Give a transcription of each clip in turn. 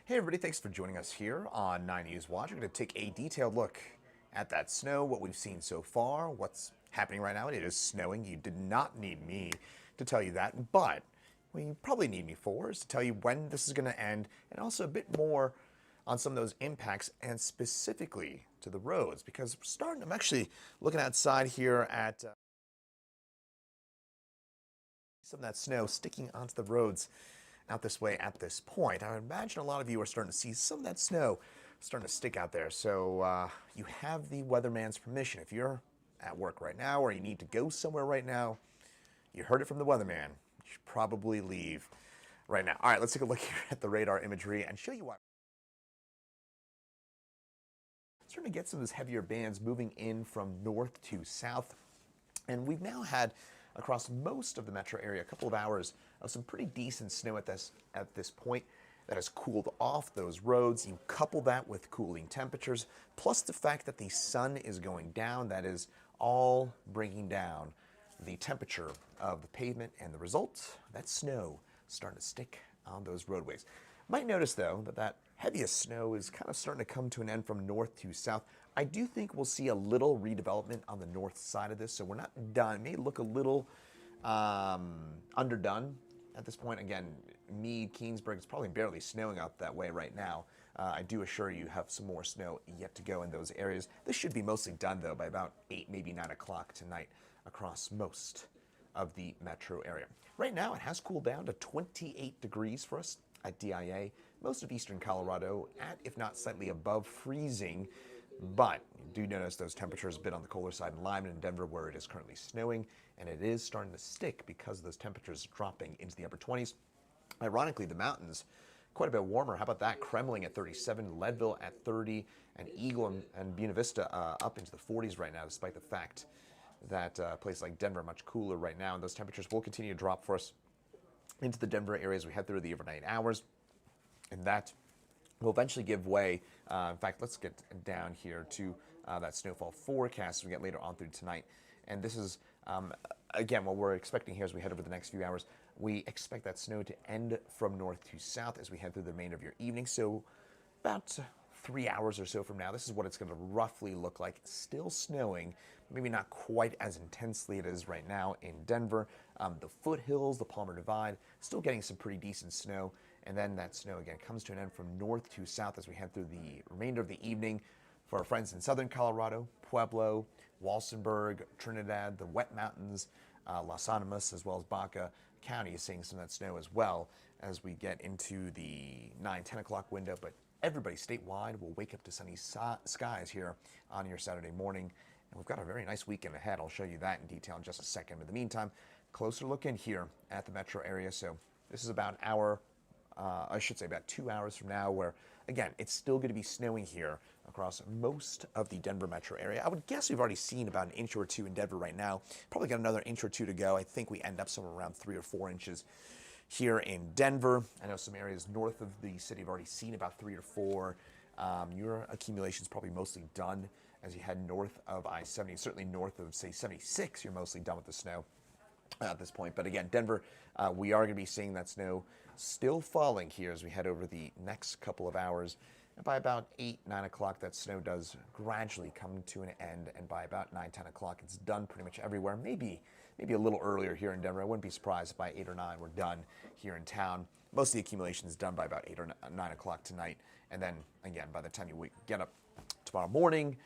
Hey everybody, thanks for joining us here on 9 News Watch. We're going to take a detailed look at that snow, what we've seen so far, what's happening right now. It is snowing. You did not need me to tell you that, but what you probably need me for is to tell you when this is going to end and also a bit more on some of those impacts and specifically to the roads, because I'm actually looking outside here at some of that snow sticking onto the roads out this way at this point. I would imagine a lot of you are starting to see some of that snow starting to stick out there. So you have the weatherman's permission. If you're at work right now or you need to go somewhere right now, you heard it from the weatherman. You should probably leave right now. All right, let's take a look here at the radar imagery and show you why. Starting to get some of those heavier bands moving in from north to south. And we've now had across most of the metro area a couple of hours of some pretty decent snow at this point that has cooled off those roads. You couple that with cooling temperatures, plus the fact that the sun is going down, that is all bringing down the temperature of the pavement, and the result, that snow starting to stick on those roadways. Might notice though that heaviest snow is kind of starting to come to an end from north to south. I do think we'll see a little redevelopment on the north side of this, so we're not done. It may look a little underdone at this point. Again, Meade, Keensburg, it's probably barely snowing out that way right now. I do assure you have some more snow yet to go in those areas. This should be mostly done though by about 8, maybe 9 o'clock tonight across most of the metro area. Right now it has cooled down to 28 degrees for us at DIA. Most of eastern Colorado at, if not slightly above freezing, but you do notice those temperatures a bit on the colder side in Lyman and Denver where it is currently snowing, and it is starting to stick because of those temperatures dropping into the upper 20s. Ironically, the mountains quite a bit warmer. How about that? Kremling at 37, Leadville at 30, and Eagle and Buena Vista up into the 40s right now, despite the fact that a place like Denver much cooler right now, and those temperatures will continue to drop for us into the Denver area as we head through the overnight hours, and that will eventually give way. In fact, let's get down here to that snowfall forecast as we get later on through tonight. And this is, again, what we're expecting here as we head over the next few hours. We expect that snow to end from north to south as we head through the remainder of your evening. So about 3 hours or so from now, this is what it's going to roughly look like. Still snowing, maybe not quite as intensely it is right now in Denver. The foothills, the Palmer Divide, still getting some pretty decent snow. And then that snow again comes to an end from north to south as we head through the remainder of the evening. For our friends in southern Colorado, Pueblo, Walsenburg, Trinidad, the Wet Mountains, Las Animas, as well as Baca County is seeing some of that snow as well as we get into the 9-10 o'clock window. But everybody statewide will wake up to sunny skies here on your Saturday morning. And we've got a very nice weekend ahead. I'll show you that in detail in just a second. But in the meantime, closer look in here at the metro area. So this is about an hour, I should say about 2 hours from now, where, again, it's still going to be snowing here across most of the Denver metro area. I would guess we've already seen about an inch or two in Denver right now. Probably got another inch or two to go. I think we end up somewhere around 3 or 4 inches here in Denver. I know some areas north of the city have already seen about 3 or 4. Your accumulation is probably mostly done as you head north of I-70, certainly north of, say, 76, you're mostly done with the snow at this point. But again, Denver, we are going to be seeing that snow still falling here as we head over the next couple of hours. And by about 8, 9 o'clock, that snow does gradually come to an end. And by about 9, 10 o'clock, it's done pretty much everywhere. Maybe a little earlier here in Denver. I wouldn't be surprised if by 8 or 9 we're done here in town. Most of the accumulation is done by about 8 or 9 o'clock tonight. And then, again, by the time you get up tomorrow morning,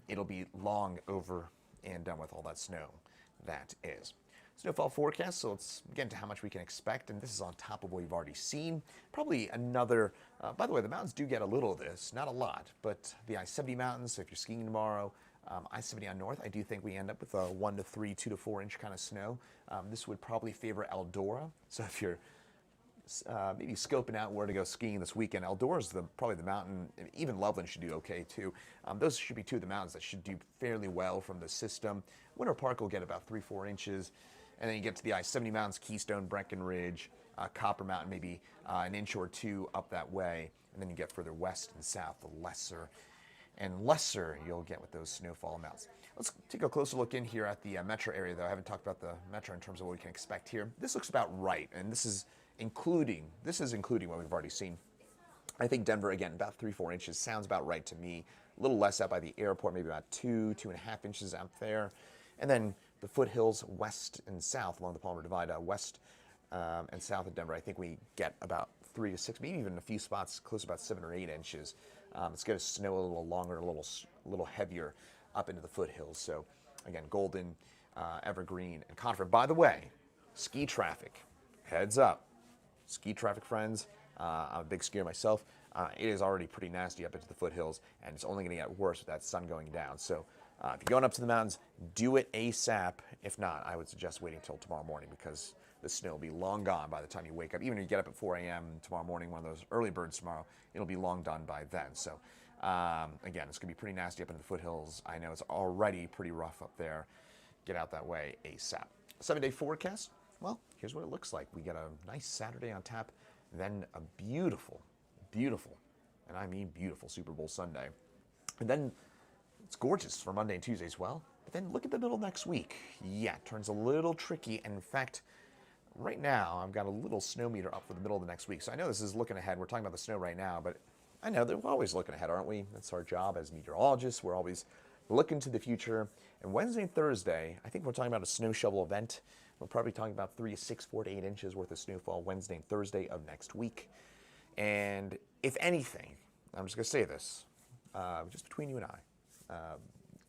it'll be long over and done with all that snow that is. Snowfall forecast, so let's get into how much we can expect, and this is on top of what we've already seen. Probably another, by the way, the mountains do get a little of this, not a lot, but the I-70 mountains, so if you're skiing tomorrow, I-70 on north, I do think we end up with a 1 to 3, 2 to 4 inch kind of snow. This would probably favor Eldora, so if you're maybe scoping out where to go skiing this weekend, Eldora is probably the mountain. Even Loveland should do okay too. Those should be two of the mountains that should do fairly well from the system. Winter Park will get about 3, 4 inches. And then you get to the I-70 mountains, Keystone, Breckenridge, Copper Mountain, maybe an inch or two up that way. And then you get further west and south, the lesser and lesser you'll get with those snowfall amounts. Let's take a closer look in here at the metro area, though. I haven't talked about the metro in terms of what we can expect here. This looks about right, and this is including what we've already seen I think Denver, again, about 3-4 inches sounds about right to me. A little less out by the airport, maybe about 2.5 inches out there. And then the foothills west and south along the Palmer Divide, west and south of Denver, I think we get about 3 to 6, maybe even a few spots close to about 7 or 8 inches. It's going to snow a little longer, a little heavier up into the foothills. So again, Golden, Evergreen, and Conifer. By the way, ski traffic, heads up. Ski traffic, friends. I'm a big skier myself. It is already pretty nasty up into the foothills, and it's only going to get worse with that sun going down. So if you're going up to the mountains, do it ASAP. If not, I would suggest waiting until tomorrow morning because the snow will be long gone by the time you wake up. Even if you get up at 4 a.m. tomorrow morning, one of those early birds tomorrow, it'll be long done by then. So again, it's going to be pretty nasty up in the foothills. I know it's already pretty rough up there. Get out that way ASAP. 7-day forecast. Well, here's what it looks like. We get a nice Saturday on tap, then a beautiful, and I mean beautiful Super Bowl Sunday. And then it's gorgeous for Monday and Tuesday as well. But then look at the middle next week. Yeah, it turns a little tricky. And in fact, right now I've got a little snow meter up for the middle of the next week. So I know this is looking ahead. We're talking about the snow right now, but I know that we're always looking ahead, aren't we? That's our job as meteorologists. We're always looking to the future. And Wednesday and Thursday, I think we're talking about a snow shovel event. We're probably talking about 3 to 6, 4 to 8 inches worth of snowfall Wednesday and Thursday of next week. And if anything, I'm just going to say this, just between you and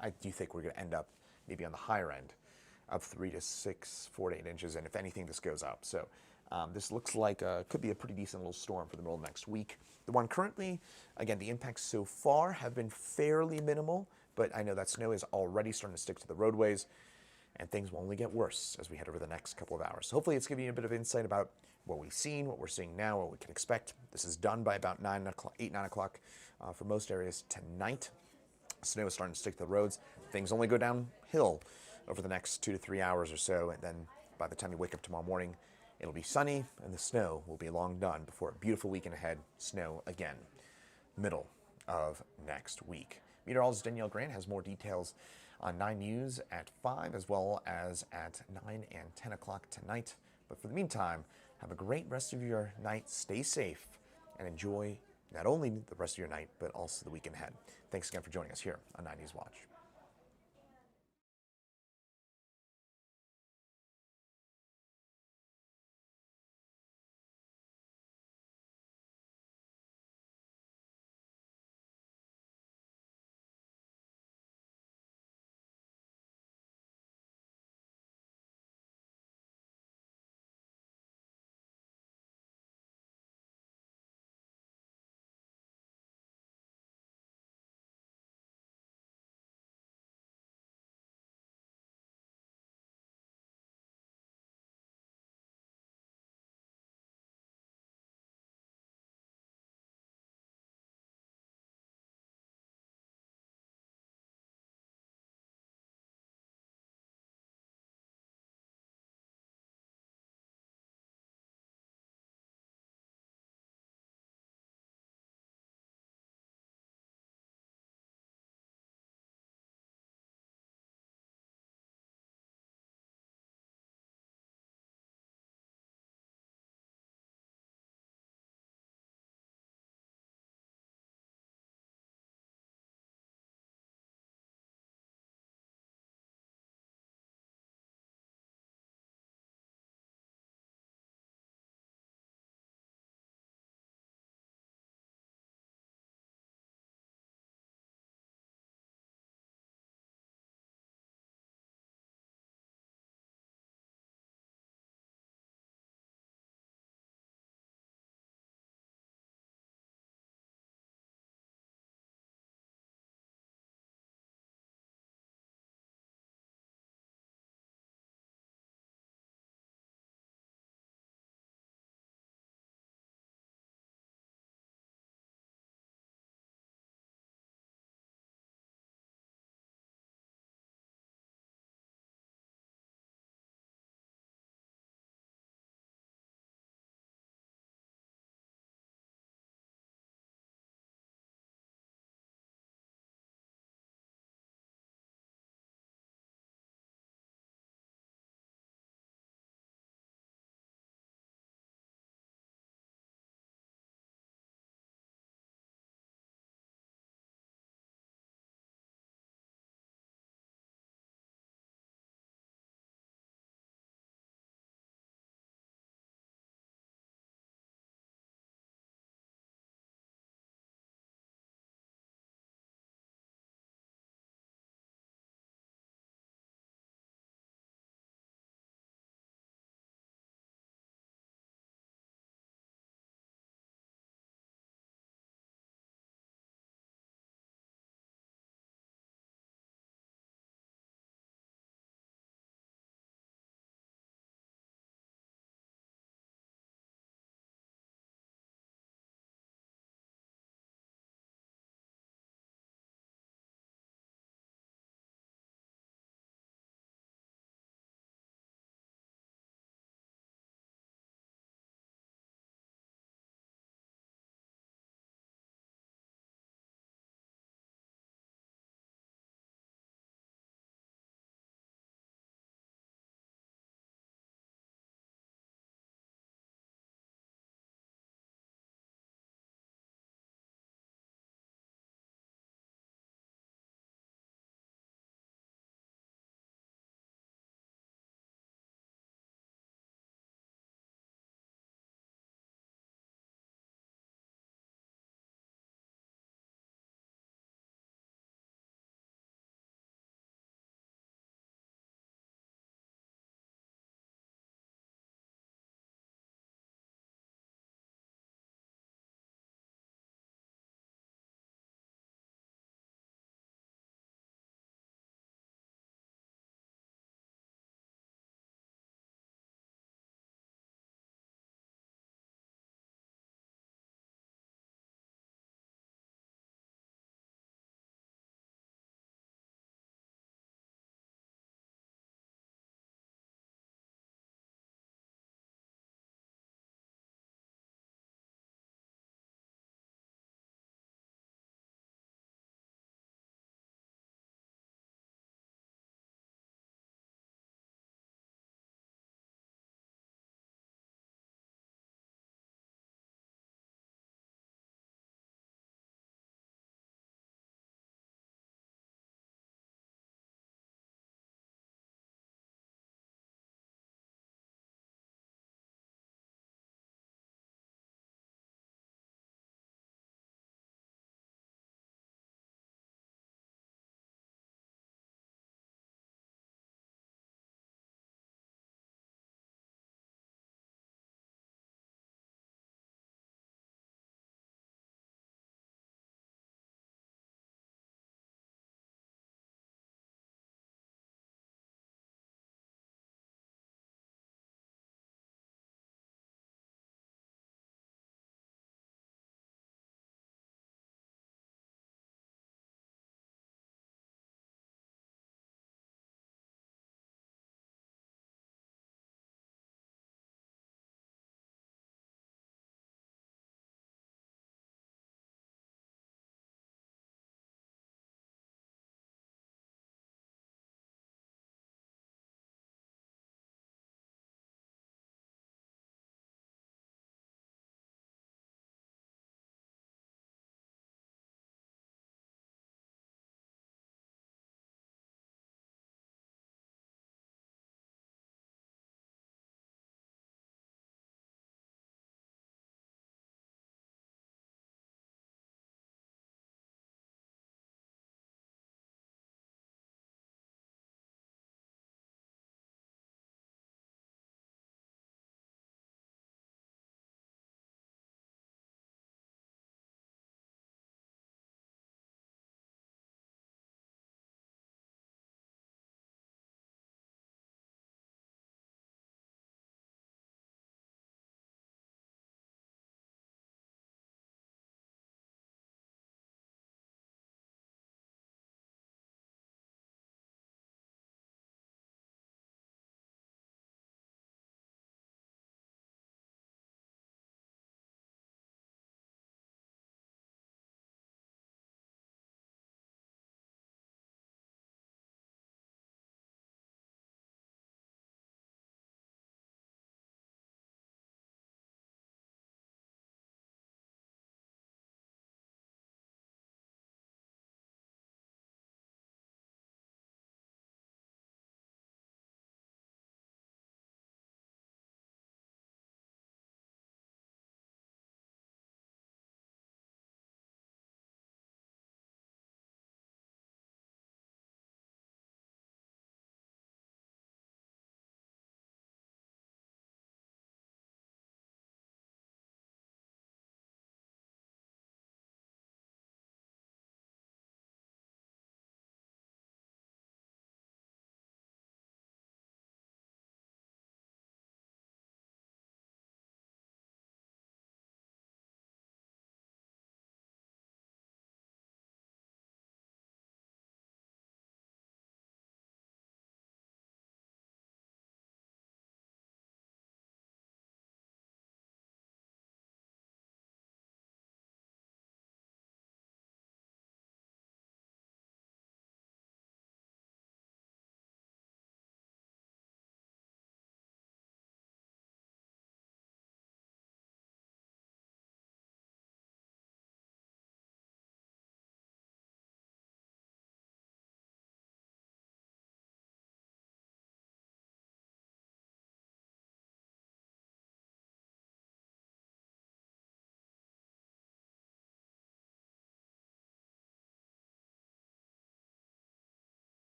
I do think we're going to end up maybe on the higher end of 3 to 6, 4 to 8 inches. And if anything, this goes up. So this looks like could be a pretty decent little storm for the middle of next week. The one currently, again, the impacts so far have been fairly minimal, but I know that snow is already starting to stick to the roadways. And things will only get worse as we head over the next couple of hours. So hopefully it's giving you a bit of insight about what we've seen, what we're seeing now, what we can expect. This is done by about 9 o'clock for most areas tonight. Snow is starting to stick to the roads. Things only go downhill over the next 2 to 3 hours or so. And then by the time you wake up tomorrow morning, it'll be sunny and the snow will be long done before a beautiful weekend ahead. Snow again, middle of next week. Meteorologist Danielle Grant has more details on 9 News at 5 as well as at 9 and 10 o'clock tonight. But for the meantime, have a great rest of your night. Stay safe and enjoy not only the rest of your night, but also the weekend ahead. Thanks again for joining us here on 9 News Watch.